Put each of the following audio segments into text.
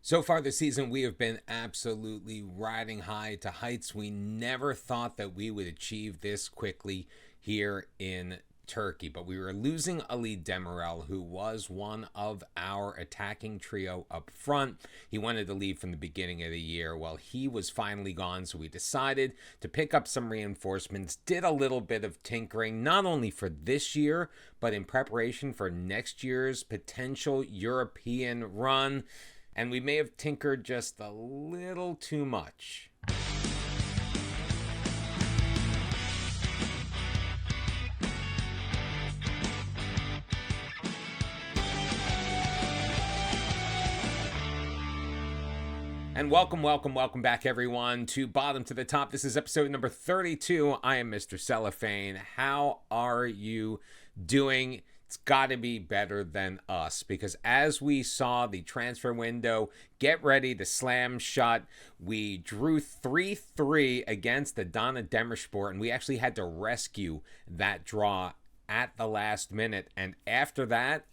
So far this season, we have been absolutely riding high to heights we never thought that we would achieve this quickly here in Turkey. But we were losing Ali Demirel, who was one of our attacking trio up front. He wanted to leave from the beginning of the year. Well, he was finally gone, so we decided to pick up some reinforcements, did a little bit of tinkering, not only for this year, but in preparation for next year's potential European run. And we may have tinkered just a little too much. And welcome back, everyone, to Bottom to the Top. This is episode number 32. I am Mr. Cellophane. How are you doing? It's got to be better than us, because as we saw the transfer window get ready to slam shut, we drew 3-3 against the Adana Demirspor, and we actually had to rescue that draw at the last minute. And after that,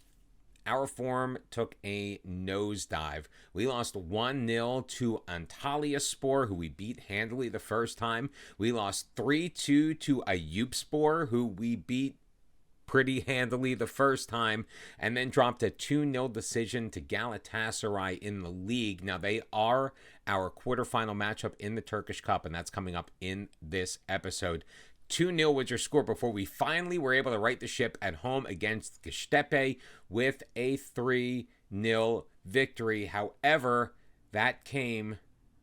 our form took a nosedive. We lost 1-0 to Antalyaspor, who we beat handily the first time. We lost 3-2 to Ayubspor, who we beat pretty handily the first time, and then dropped a 2-0 decision to Galatasaray in the league. Now, they are our quarterfinal matchup in the Turkish Cup, and that's coming up in this episode. 2-0 was your score before we finally were able to right the ship at home against Göztepe with a 3-0 victory. However, that came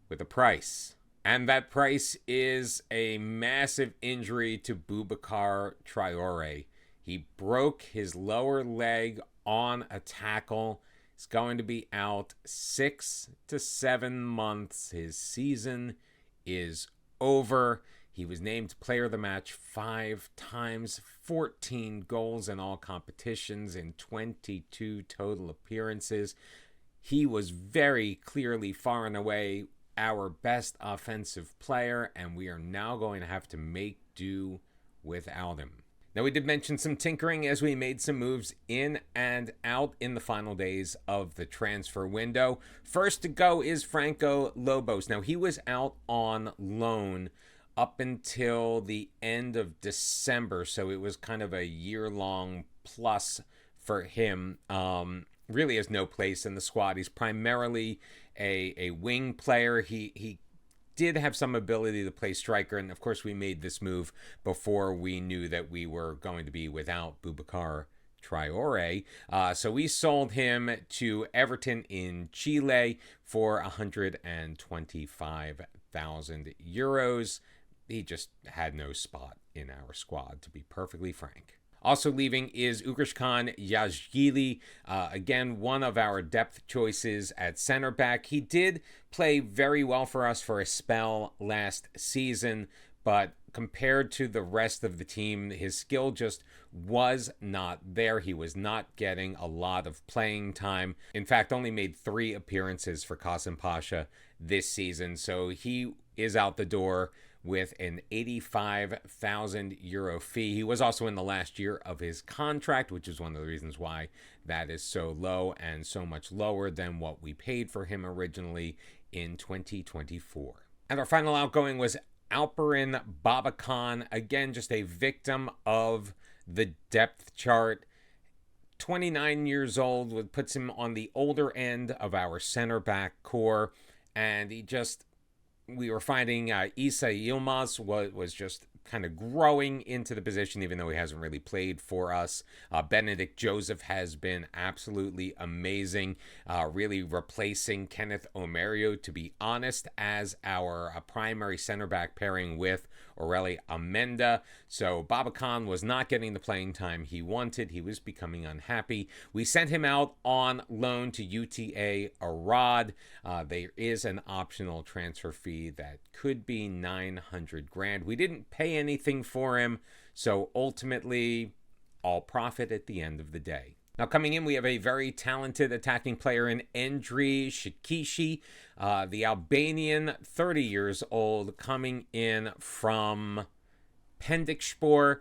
with a price. And that price is a massive injury to Boubacar Traore. He broke his lower leg on a tackle. He's going to be out 6 to 7 months. His season is over. He was named player of the match 5 times, 14 goals in all competitions in 22 total appearances. He was very clearly, far and away, our best offensive player, and we are now going to have to make do without him. Now, we did mention some tinkering as we made some moves in and out in the final days of the transfer window. First to go is Franco Lobos. Now, he was out on loan up until the end of December, so it was kind of a year-long plus for him. Really has no place in the squad. He's primarily a wing player. He did have some ability to play striker, and of course we made this move before we knew that we were going to be without Boubacar Traore. So we sold him to Everton in Chile for 125,000 euros. He just had no spot in our squad, to be perfectly frank. Also leaving is Ugrishkan Yazgili, again, one of our depth choices at center back. He did play very well for us for a spell last season, but compared to the rest of the team, his skill just was not there. He was not getting a lot of playing time. In fact, only made 3 appearances for Kasımpaşa this season, so he is out the door with an 85,000 euro fee. He was also in the last year of his contract, which is one of the reasons why that is so low and so much lower than what we paid for him originally in 2024. And our final outgoing was Alperin Babakan, again, just a victim of the depth chart. 29 years old, puts him on the older end of our center back core, and we were finding Isa Yilmaz was just kind of growing into the position, even though he hasn't really played for us. Benedict Joseph has been absolutely amazing, really replacing Kenneth Omerio, to be honest, as our primary center back pairing with Aureli Amenda. So Babakan was not getting the playing time he wanted. He was becoming unhappy. We sent him out on loan to UTA Arad. There is an optional transfer fee that could be 900 grand. We didn't pay anything for him, so ultimately all profit at the end of the day. Now, coming in, we have a very talented attacking player in Endri Shikishi, the Albanian, 30 years old, coming in from Pendikspor.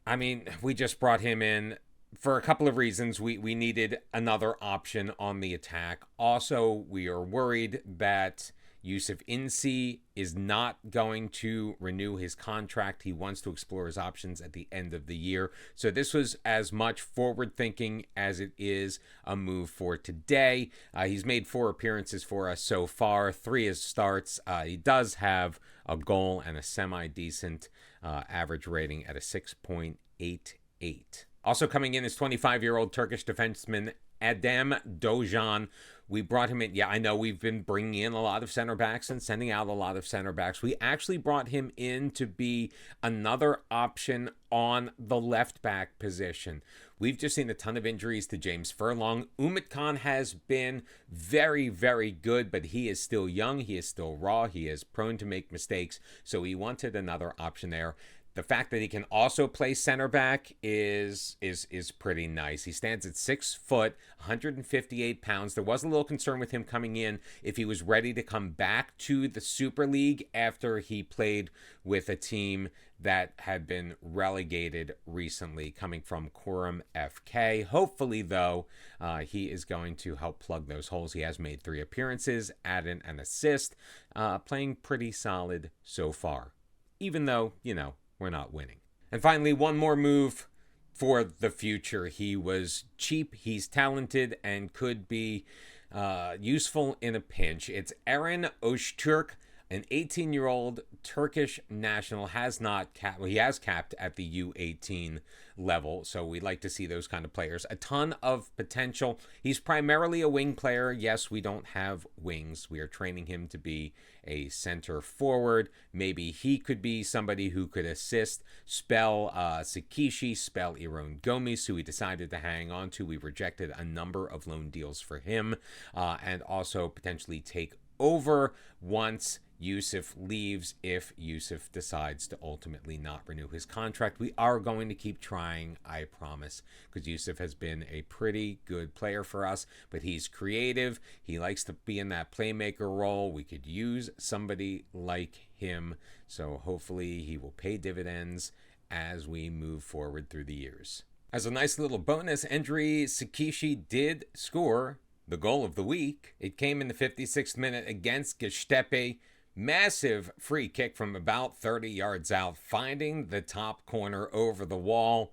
I mean, we just brought him in for a couple of reasons. We needed another option on the attack. Also, we are worried that Yusuf Insi is not going to renew his contract. He wants to explore his options at the end of the year. So this was as much forward thinking as it is a move for today. He's made 4 appearances for us so far, 3 as starts. He does have a goal and a semi-decent average rating at a 6.88. Also coming in is 25-year-old Turkish defenseman Adem Dojan. We brought him in. Yeah, I know we've been bringing in a lot of center backs and sending out a lot of center backs. We actually brought him in to be another option on the left back position. We've just seen a ton of injuries to James Furlong. Umit Khan has been very, very good, but he is still young. He is still raw. He is prone to make mistakes. So we wanted another option there. The fact that he can also play center back is pretty nice. He stands at 6 foot, 158 pounds. There was a little concern with him coming in if he was ready to come back to the Super League after he played with a team that had been relegated recently, coming from Quorum FK. Hopefully, though, he is going to help plug those holes. He has made 3 appearances, added an assist, playing pretty solid so far, even though, we're not winning. And finally, one more move for the future. He was cheap, he's talented, and could be useful in a pinch. It's Eren Öztürk, an 18-year-old Turkish national. He has capped at the U18 level, so we like to see those kind of players. A ton of potential. He's primarily a wing player. Yes, we don't have wings. We are training him to be a center forward. Maybe he could be somebody who could assist, spell Sakishi, spell Iron Gomis, who we decided to hang on to. We rejected a number of loan deals for him, and also potentially take over once Yusuf leaves, if Yusuf decides to ultimately not renew his contract. We are going to keep trying, I promise, because Yusuf has been a pretty good player for us, but he's creative. He likes to be in that playmaker role. We could use somebody like him, so hopefully he will pay dividends as we move forward through the years. As a nice little bonus entry, Sakishi did score the goal of the week. It came in the 56th minute against Göztepe. Massive free kick from about 30 yards out, finding the top corner over the wall.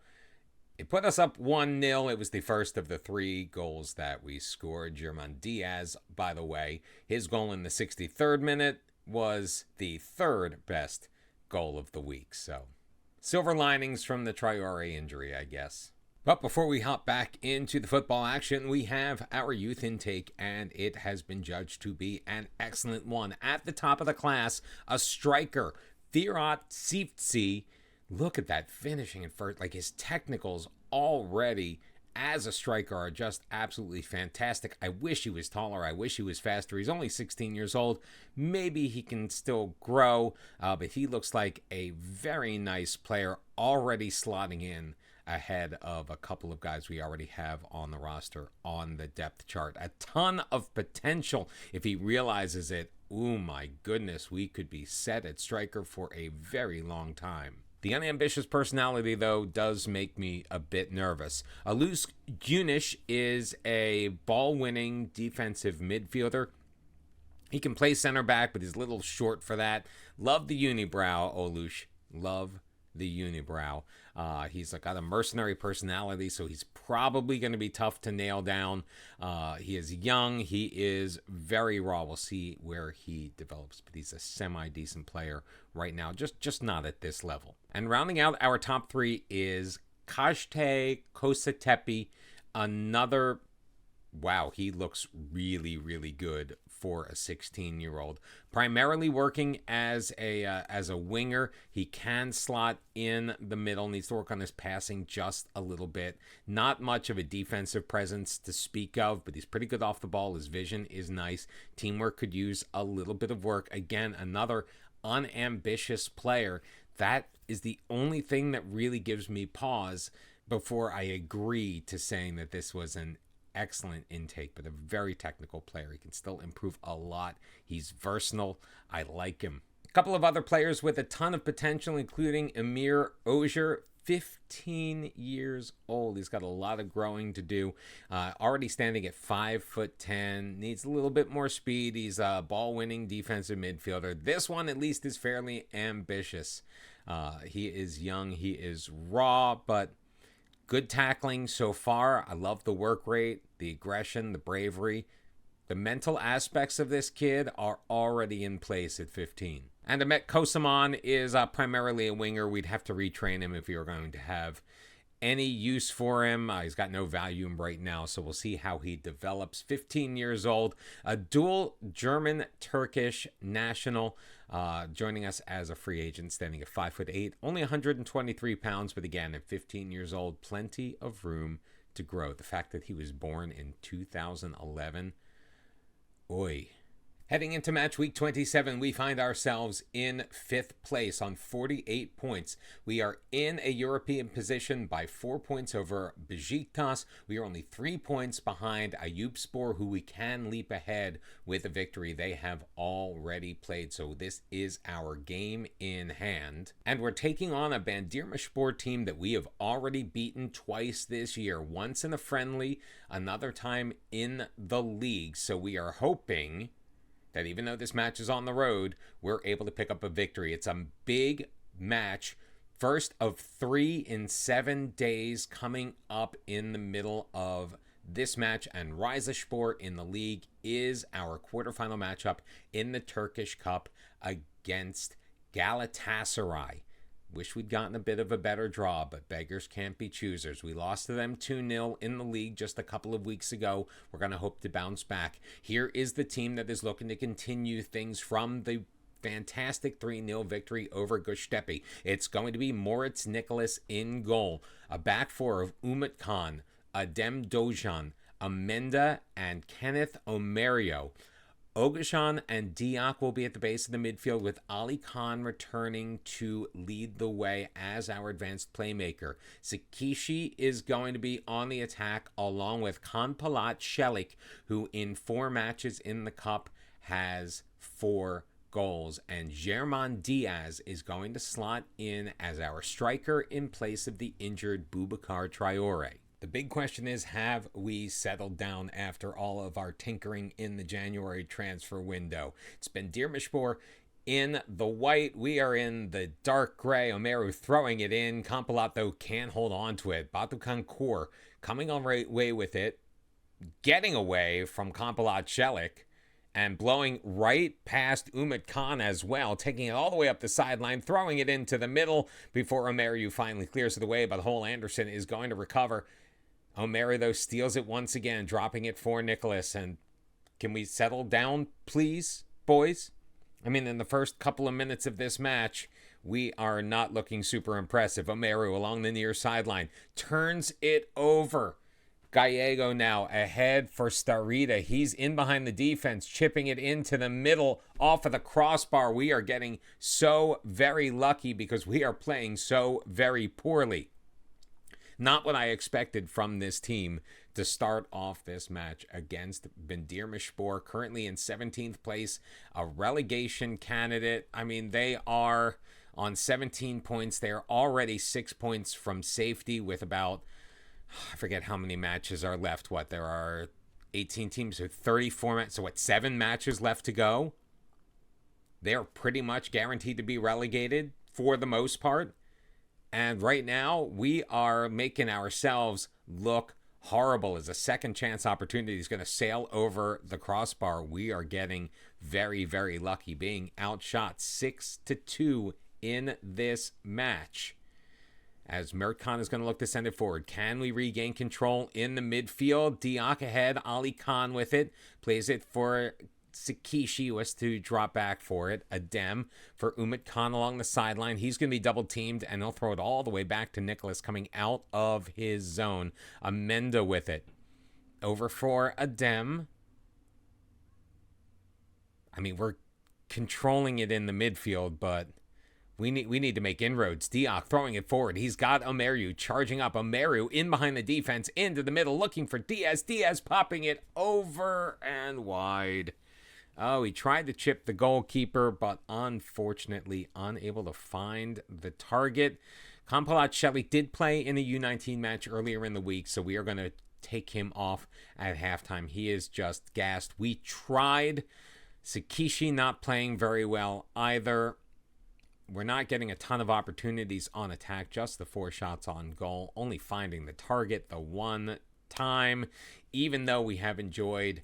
It put us up 1-0. It was the first of the 3 goals that we scored. German Diaz, by the way, his goal in the 63rd minute was the 3rd best goal of the week. So, silver linings from the Traore injury, I guess. But before we hop back into the football action, we have our youth intake, and it has been judged to be an excellent one. At the top of the class, a striker, Firat Sivtsi. Look at that finishing at first. Like, his technicals already as a striker are just absolutely fantastic. I wish he was taller. I wish he was faster. He's only 16 years old. Maybe he can still grow, but he looks like a very nice player, already slotting in ahead of a couple of guys we already have on the roster on the depth chart. A ton of potential if he realizes it. Oh my goodness, we could be set at striker for a very long time. The unambitious personality, though, does make me a bit nervous. Alus Güneş is a ball-winning defensive midfielder. He can play center back, but he's a little short for that. Love the unibrow, Oluş. Love the unibrow. He's got a mercenary personality, so he's probably going to be tough to nail down. He is young. He is very raw. We'll see where he develops, but he's a semi-decent player right now, just not at this level. And rounding out our top 3 is Kajte Kosatepe, another. Wow, he looks really, really good for a 16-year-old. Primarily working as a winger. He can slot in the middle. Needs to work on his passing just a little bit. Not much of a defensive presence to speak of, but he's pretty good off the ball. His vision is nice. Teamwork could use a little bit of work. Again, another unambitious player. That is the only thing that really gives me pause before I agree to saying that this was an excellent intake, but a very technical player. He can still improve a lot. He's versatile. I like him. A couple of other players with a ton of potential, including Emir Ojer, 15 years old. He's got a lot of growing to do. Already standing at 5'10", needs a little bit more speed. He's a ball-winning defensive midfielder. This one, at least, is fairly ambitious. He is young. He is raw, but good tackling so far. I love the work rate, the aggression, the bravery. The mental aspects of this kid are already in place at 15. And Ahmet Kosaman is primarily a winger. We'd have to retrain him if we were going to have any use for him. He's got no value right now, so we'll see how he develops. 15 years old, a dual German-Turkish national, joining us as a free agent, standing at 5'8", only 123 pounds, but again, at 15 years old, plenty of room to grow. The fact that he was born in 2011, oy. Heading into match week 27, we find ourselves in 5th place on 48 points. We are in a European position by 4 points over Besiktas. We are only 3 points behind Ayubspor, who we can leap ahead with a victory. They have already played, so this is our game in hand. And we're taking on a Bandırmaspor team that we have already beaten twice this year. Once in a friendly, another time in the league. So we are hoping that even though this match is on the road, we're able to pick up a victory. It's a big match. First of 3 in 7 days coming up in the middle of this match. And Rizespor in the league is our quarterfinal matchup in the Turkish Cup against Galatasaray. Wish we'd gotten a bit of a better draw, but beggars can't be choosers. We lost to them 2-0 in the league just a couple of weeks ago. We're going to hope to bounce back. Here is the team that is looking to continue things from the fantastic 3-0 victory over Göztepe. It's going to be Moritz Nicholas in goal. A back four of Umut Khan, Adem Dojan, Amenda, and Kenneth Omerio. Ogashan and Diak will be at the base of the midfield, with Ali Khan returning to lead the way as our advanced playmaker. Sakishi is going to be on the attack, along with Kanpalat Shelik, who in 4 matches in the Cup has 4 goals. And German Diaz is going to slot in as our striker in place of the injured Boubacar Traore. The big question is, have we settled down after all of our tinkering in the January transfer window? It's been Bandırmaspor in the white. We are in the dark gray. Omeru throwing it in. Kanpalat, though, can't hold on to it. Batukan Kor coming on right way with it, getting away from Kanpalat Shelik, and blowing right past Umut Khan as well, taking it all the way up the sideline, throwing it into the middle before Omeru finally clears it away, but Hole Anderson is going to recover. Omeru, though, steals it once again, dropping it for Nicholas. And can we settle down, please, boys? I mean, in the first couple of minutes of this match, we are not looking super impressive. Omeru along the near sideline turns it over. Gallego now ahead for Starita. He's in behind the defense, chipping it into the middle off of the crossbar. We are getting so very lucky because we are playing so very poorly. Not what I expected from this team to start off this match against Bandırmaspor, currently in 17th place, a relegation candidate. I mean, they are on 17 points. They're already 6 points from safety with about, I forget how many matches are left. There are 18 teams, so 34 matches. So 7 matches left to go? They're pretty much guaranteed to be relegated for the most part. And right now, we are making ourselves look horrible as a second chance opportunity is going to sail over the crossbar. We are getting very, very lucky, being outshot 6-2 in this match. As Mert is going to look to send it forward. Can we regain control in the midfield? Diak ahead, Ali Khan with it. Plays it for Sakishi, was to drop back for it. Adem for Umut Khan along the sideline. He's going to be double teamed, and he'll throw it all the way back to Nicholas coming out of his zone. Amenda with it. Over for Adem. I mean, we're controlling it in the midfield, but we need to make inroads. Diak throwing it forward. He's got Omeru charging up. Omeru in behind the defense, into the middle, looking for Diaz. Diaz popping it over and wide. Oh, he tried to chip the goalkeeper, but unfortunately unable to find the target. Kampolat Shelik did play in a U19 match earlier in the week, so we are going to take him off at halftime. He is just gassed. We tried. Sakishi not playing very well either. We're not getting a ton of opportunities on attack, just the 4 shots on goal, only finding the target the one time, even though we have enjoyed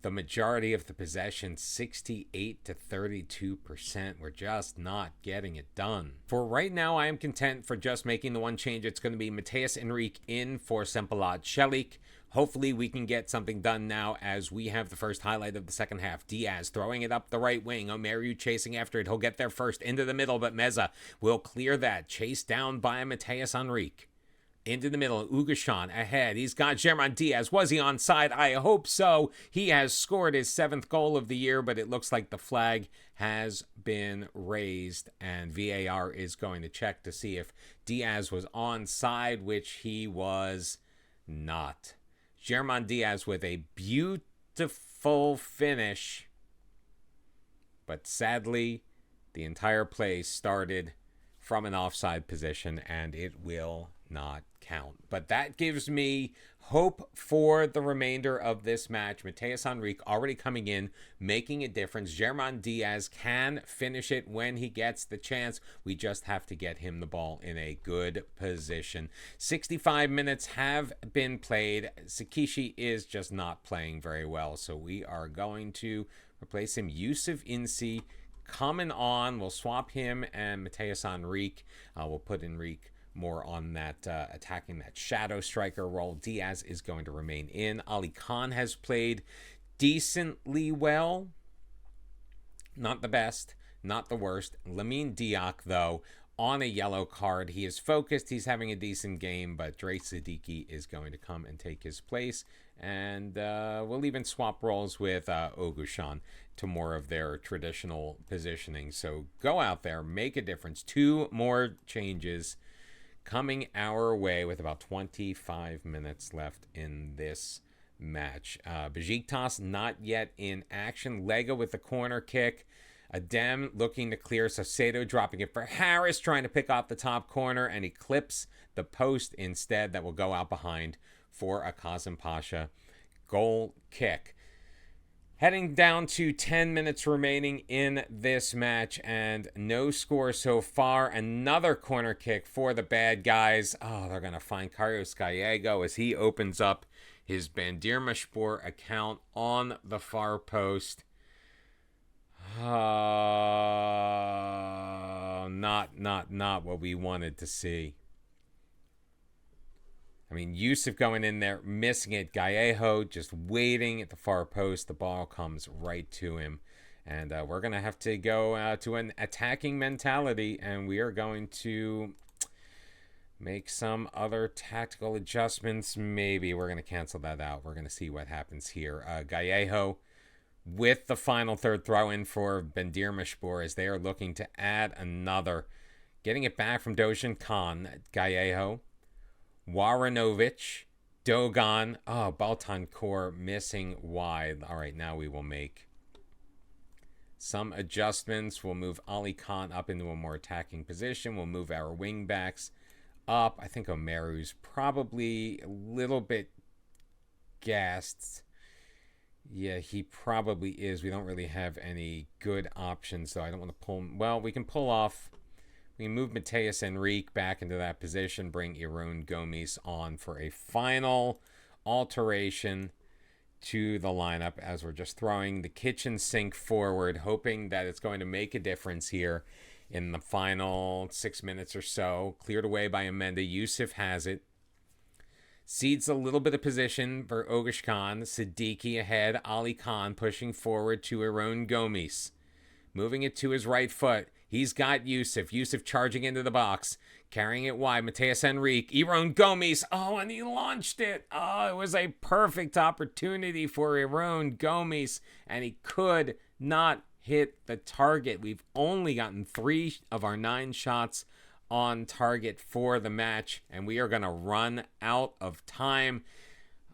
the majority of the possession, 68 to 32%. We're just not getting it done. For right now, I am content for just making the one change. It's going to be Mateus Enrique in for Kampolat Shelik. Hopefully we can get something done now as we have the first highlight of the second half. Diaz throwing it up the right wing. Omeru chasing after it. He'll get there first into the middle, but Meza will clear that. Chased down by Mateus Enrique. Into the middle, Ugashan ahead. He's got Journeyman Diaz. Was he onside? I hope so. He has scored his 7th goal of the year, but it looks like the flag has been raised, and VAR is going to check to see if Diaz was onside, which he was not. Journeyman Diaz with a beautiful finish, but sadly, the entire play started from an offside position, and it will not count. But that gives me hope for the remainder of this match. Mateus Enrique already coming in, making a difference. Journeyman Diaz can finish it when he gets the chance. We just have to get him the ball in a good position. 65 minutes have been played. Sakishi is just not playing very well, so we are going to replace him. Yusuf Insi coming on. We'll swap him and Mateus Enrique. We'll put Enrique more on that attacking that shadow striker role. Diaz is going to remain in. Ali Khan has played decently well. Not the best, not the worst. Lamine Diak, though, on a yellow card. He is focused. He's having a decent game, but Dre Siddiqui is going to come and take his place. And we'll even swap roles with Ogushan to more of their traditional positioning. So go out there, make a difference. 2 more changes coming our way with about 25 minutes left in this match. Besiktas not yet in action. Lega with the corner kick. Adem looking to clear. Saucedo dropping it for Harris, trying to pick off the top corner, and he clips the post instead. That will go out behind for a Kasımpaşa goal kick. Heading down to 10 minutes remaining in this match, and no score so far. Another corner kick for the bad guys. Oh, they're going to find Carlos Gallego as he opens up his Bandırmaspor account on the far post. Oh, not what we wanted to see. I mean, Yusuf going in there, missing it. Gallego just waiting at the far post. The ball comes right to him. And we're going to have to go to an attacking mentality. And we are going to make some other tactical adjustments. Maybe we're going to cancel that out. We're going to see what happens here. Gallego with the final third throw in for Bandırmaspor as they are looking to add another. Getting it back from Dojan Khan. Gallego. Waranovic, Dogan, Baltancor missing wide. All right, now we will make some adjustments. We'll move Ali Khan up into a more attacking position. We'll move our wing backs up. I think Omeru's probably a little bit gassed. Yeah, he probably is. We don't really have any good options, so I don't want to pull. Well, we can pull off. We move Mateus Enrique back into that position, bring Iron Gomes on for a final alteration to the lineup as we're just throwing the kitchen sink forward, hoping that it's going to make a difference here in the final 6 minutes or so. Cleared away by Amenda. Yusuf has it. Cedes a little bit of position for Ogushan. Siddiqui ahead. Ali Khan pushing forward to Iron Gomes. Moving it to his right foot. He's got Yusuf. Yusuf charging into the box. Carrying it wide. Mateus Enrique. Iron Gomes. Oh, and he launched it. Oh, it was a perfect opportunity for Iron Gomes. And he could not hit the target. We've only gotten 3 of our 9 shots on target for the match. And we are going to run out of time.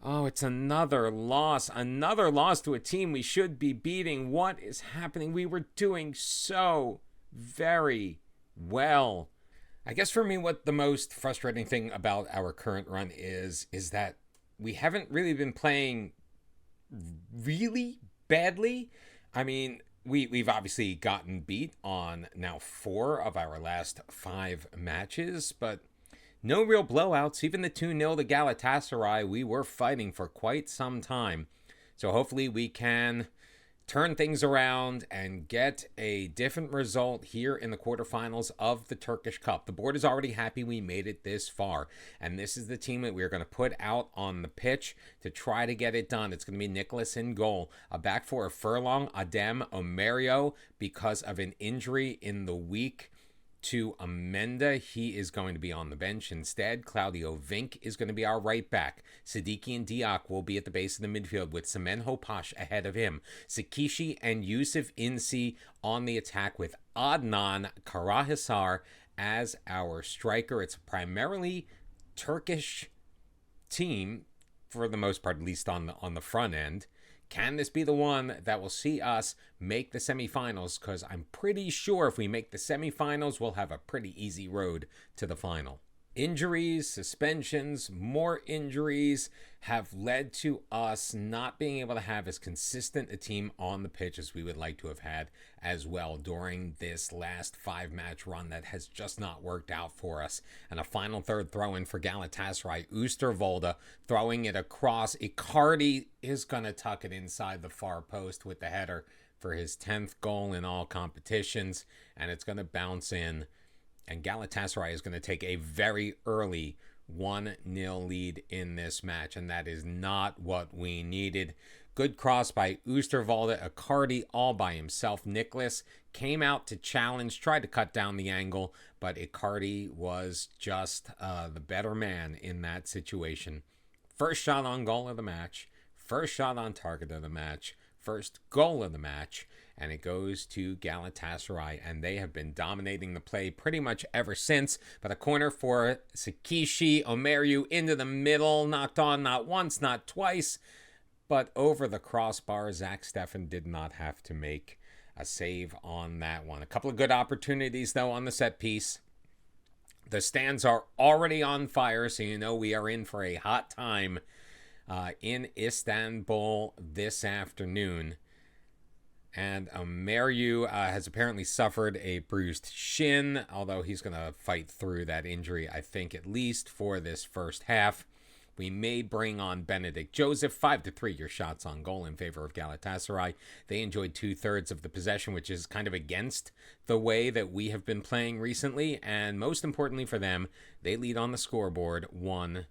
Oh, it's another loss. Another loss to a team we should be beating. What is happening? We were doing so very well. I guess for me, what the most frustrating thing about our current run is that we haven't really been playing really badly. I mean, we've obviously gotten beat on now 4 of our last 5 matches, but no real blowouts. Even the 2-0 to Galatasaray, we were fighting for quite some time. So hopefully we can turn things around and get a different result here in the quarterfinals of the Turkish Cup. The board is already happy we made it this far, and this is the team that we're going to put out on the pitch to try to get it done. It's going to be Nicholas in goal, a back four of Furlong, Adem, Omerio, because of an injury in the week to Amenda. He is going to be on the bench instead. Claudio Vink is going to be our right back. Siddiqui and Diak will be at the base of the midfield with Semenho Pash ahead of him. Sakishi and Yusuf Insi on the attack with Adnan Karahisar as our striker. It's a primarily Turkish team for the most part, at least on the front end. Can this be the one that will see us make the semifinals? Because I'm pretty sure if we make the semifinals, we'll have a pretty easy road to the final. Injuries, suspensions, more injuries have led to us not being able to have as consistent a team on the pitch as we would like to have had as well during this last 5-match run that has just not worked out for us. And a final third throw-in for Galatasaray. Oosterwolde throwing it across. Icardi is going to tuck it inside the far post with the header for his 10th goal in all competitions. And it's going to bounce in. And Galatasaray is going to take a very early 1-0 lead in this match, and that is not what we needed. Good cross by Oosterwolde, Icardi all by himself. Nicholas came out to challenge, tried to cut down the angle, but Icardi was just the better man in that situation. First shot on goal of the match, first shot on target of the match, first goal of the match, and it goes to Galatasaray, and they have been dominating the play pretty much ever since. But a corner for Sakishi, Omerio into the middle, knocked on not once, not twice, but over the crossbar. Zach Steffen did not have to make a save on that one. A couple of good opportunities, though, on the set piece. The stands are already on fire, so you know we are in for a hot time in Istanbul this afternoon. And Omerio has apparently suffered a bruised shin, although he's going to fight through that injury, I think, at least for this first half. We may bring on Benedict Joseph. 5-3 your shots on goal in favor of Galatasaray. They enjoyed 2/3 of the possession, which is kind of against the way that we have been playing recently. And most importantly for them, they lead on the scoreboard 1-0.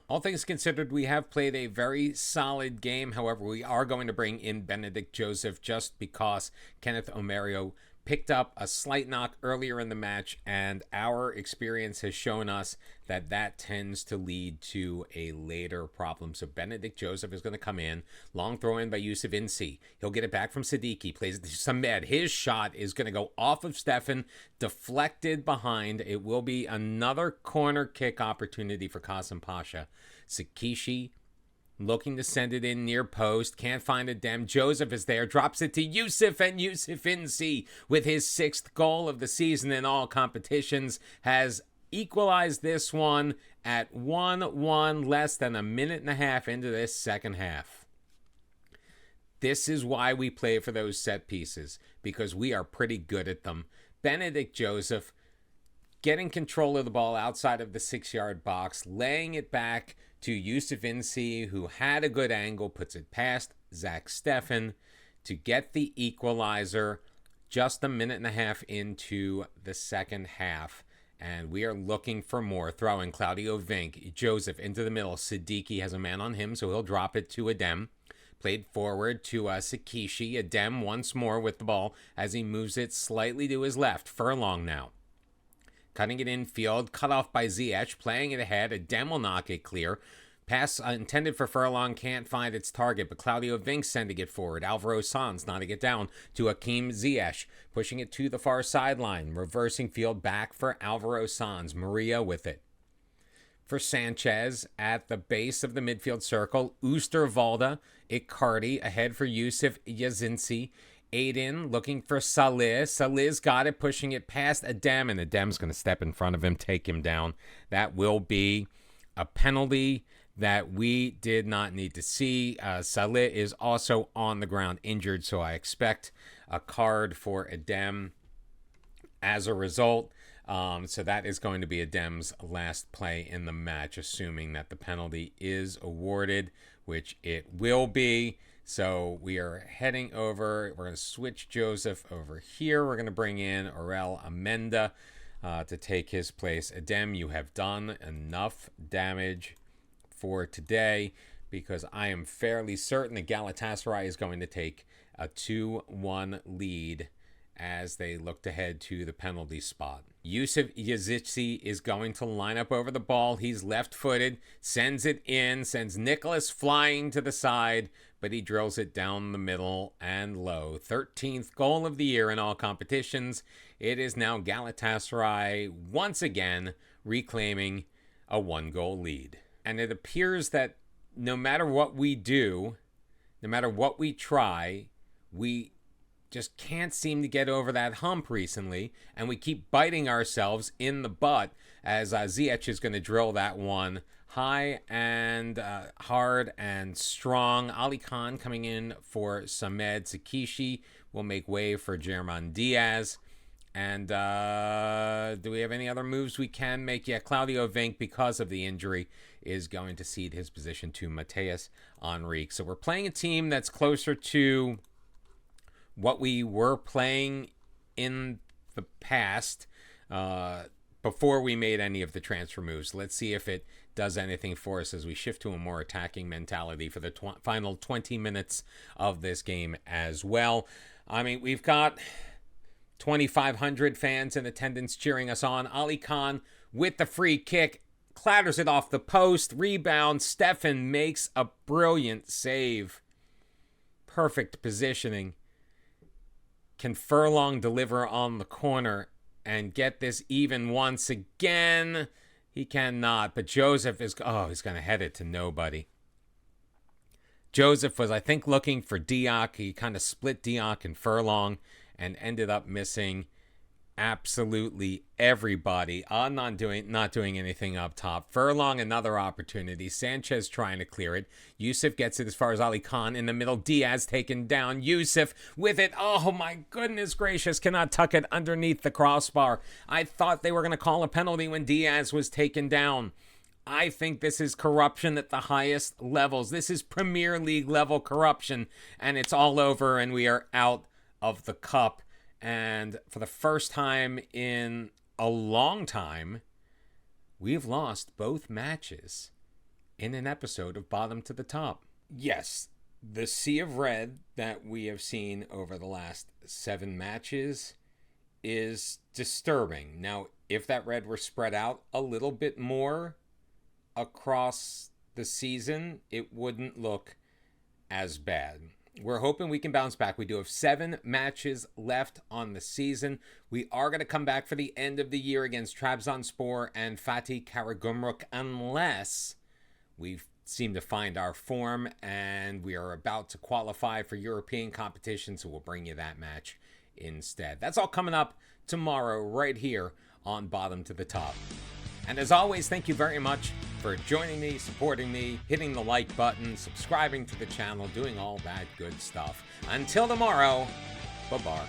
All things considered, we have played a very solid game. However, we are going to bring in Benedict Joseph just because Kenneth Omerio picked up a slight knock earlier in the match, and our experience has shown us that that tends to lead to a later problem. So Benedict Joseph is going to come in. Long throw in by Yusuf Insi. He'll get it back from Siddiqui. Plays it to Samed. His shot is going to go off of Steffen, deflected behind. It will be another corner kick opportunity for Kasımpaşa. Sakishi looking to send it in near post. Can't find a dem. Joseph is there. Drops it to Yusuf, and Yusuf Insi, with his 6th goal of the season in all competitions, has equalized this one at 1-1, less than a minute and a half into this second half. This is why we play for those set pieces, because we are pretty good at them. Benedict Joseph getting control of the ball outside of the 6-yard box, laying it back to Yusuf Insi, who had a good angle, puts it past Zach Steffen to get the equalizer just a minute and a half into the second half. And we are looking for more. Throwing Claudio Vink, Joseph into the middle. Siddiqui has a man on him, so he'll drop it to Adem. Played forward to Sakishi. Adem once more with the ball as he moves it slightly to his left. Furlong now. Cutting it infield, cut off by Ziyech, playing it ahead. Adem will knock it clear. Pass intended for Furlong, can't find its target, but Claudio Vink sending it forward. Alvaro Sanz knotting it down to Hakim Ziyech, pushing it to the far sideline. Reversing field back for Alvaro Sanz. Maria with it for Sanchez at the base of the midfield circle. Oosterwolde, Icardi ahead for Yusuf Yazinci. Aiden looking for Salih. Salih's got it, pushing it past Adem, and Adem's going to step in front of him, take him down. That will be a penalty that we did not need to see. Salih is also on the ground injured, so I expect a card for Adem as a result. So that is going to be Adem's last play in the match, assuming that the penalty is awarded, which it will be. So we are heading over. We're going to switch Joseph over here. We're going to bring in Aurel Amenda to take his place. Adem, you have done enough damage for today, because I am fairly certain that Galatasaray is going to take a 2-1 lead as they look to head to the penalty spot. Yusuf Yazitsi is going to line up over the ball. He's left-footed, sends it in, sends Nicholas flying to the side, but he drills it down the middle and low. 13th goal of the year in all competitions. It is now Galatasaray once again reclaiming a 1-goal lead. And it appears that no matter what we do, no matter what we try, we just can't seem to get over that hump recently, and we keep biting ourselves in the butt as Ziyech is going to drill that one high and hard and strong. Ali Khan coming in for Samed Sakishi will make way for German Diaz. And do we have any other moves we can make? Yeah, Claudio Vink, because of the injury, is going to cede his position to Mateus Enrique. So we're playing a team that's closer to what we were playing in the past before we made any of the transfer moves. Let's see if it does anything for us as we shift to a more attacking mentality for the final 20 minutes of this game as well. I mean, we've got 2,500 fans in attendance cheering us on. Ali Khan with the free kick, clatters it off the post, rebound. Stefan makes a brilliant save. Perfect positioning. Can Furlong deliver on the corner and get this even once again? He cannot, but Joseph is, he's going to head it to nobody. Joseph was, I think, looking for Diak. He kind of split Diak and Furlong and ended up missing absolutely everybody. Not doing anything up top. Furlong, another opportunity. Sanchez trying to clear it. Yusuf gets it as far as Ali Khan in the middle. Diaz taken down. Yusuf with it. Oh my goodness gracious. Cannot tuck it underneath the crossbar. I thought they were going to call a penalty when Diaz was taken down. I think this is corruption at the highest levels. This is Premier League level corruption, and it's all over, and we are out of the cup. And for the first time in a long time, we've lost both matches in an episode of Bottom to the Top. Yes, the sea of red that we have seen over the last 7 matches is disturbing. Now, if that red were spread out a little bit more across the season, it wouldn't look as bad. We're hoping we can bounce back. We do have 7 matches left on the season. We are going to come back for the end of the year against Trabzonspor and Fatih Karagümrük, unless we seem to find our form and we are about to qualify for European competition, so we'll bring you that match instead. That's all coming up tomorrow right here on Bottom to the Top. And as always, thank you very much for joining me, supporting me, hitting the like button, subscribing to the channel, doing all that good stuff. Until tomorrow, bye-bye.